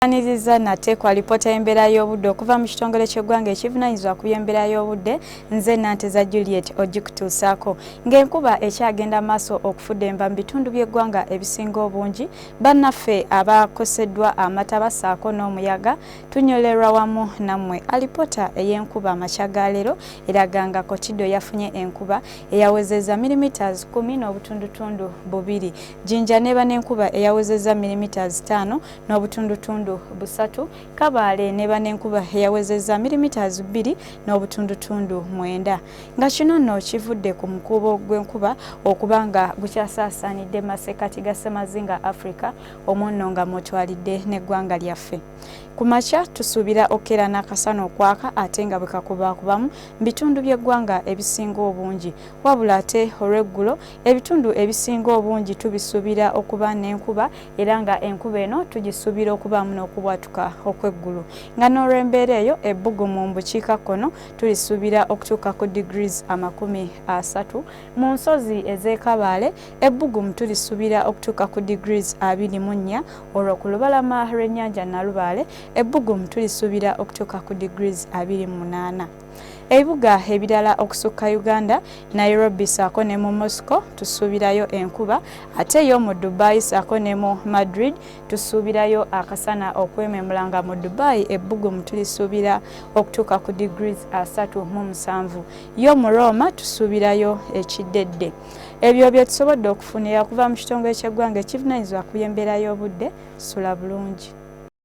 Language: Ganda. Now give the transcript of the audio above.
Aniriza nate kwa lipota y'embeera y'obudde okuva mu kitongole ky'eggwanga ekivunaanyizibwa ku by'embeera y'obudde nze Nanteza Juliet ogikutuusaako ng'enkuba ekyagenda maaso okufudda emba mu bitundu by'eggwanga ebisinga obungi bannaffe abakoseddwa amata basaako n'omuyaga tunyolerwa wamu nammwe. Alipota ey'enkuba amakya ga leero eraga nga Kotido yafunye enkuba eyawezezza millimeters 10.2 Jinja neba n'enkuba eyawezezza millimeters 5 n'obutundutundu busatu. Kabale neba n'enkuba eyawezezza millimeters 2.9 nga kino nno kivudde ku mukuubo gw'enkuba okubanga gukyasaasaanidde masekati ga Ssemazinga Africa omunno nga mutwalidde n'eggwanga lyaffe. Ku makya tusuubira okera n'akasana okwaka ate nga bwe kakubakubamu bitundu by'eggwanga ebisinga obungi wabula ate olw'eggulo ebitundu ebisinga obungi tubisuubira okuba n'enkuba era nga enkuba eno tugisuubira okubaamu n'okubwatuka okw'eggulu nga n'olw'embeera eyo ebbugumu mu bukiikakkono tulisuubira okutuuka ku degrees 30 mu nsozi ez'e Kabale ebbugumu tulisuubira okutuuka ku degrees 24 olwo ku lubalama lw'ennyanja Nalubaale ebbugumu tulisuubira okutuuka ku degrees 28. Ebibuga ebirala okusukka Uganda Nairobi saako ne mu Moscow tusuubirayo enkuba ate yo mu Dubai saako ne mu Madrid tusuubirayo akasana okwememulanga mu Dubai ebbugumu tulisuubira okutuuka ku degrees 37 yo mu Roma tusuubirayo ekiddedde. Ebyo bye tusobodde okufunira kuva mu kitongole ky'eggwanga ekivunaanyizibwa ku by'embeera y'obudde. Sula bulungi.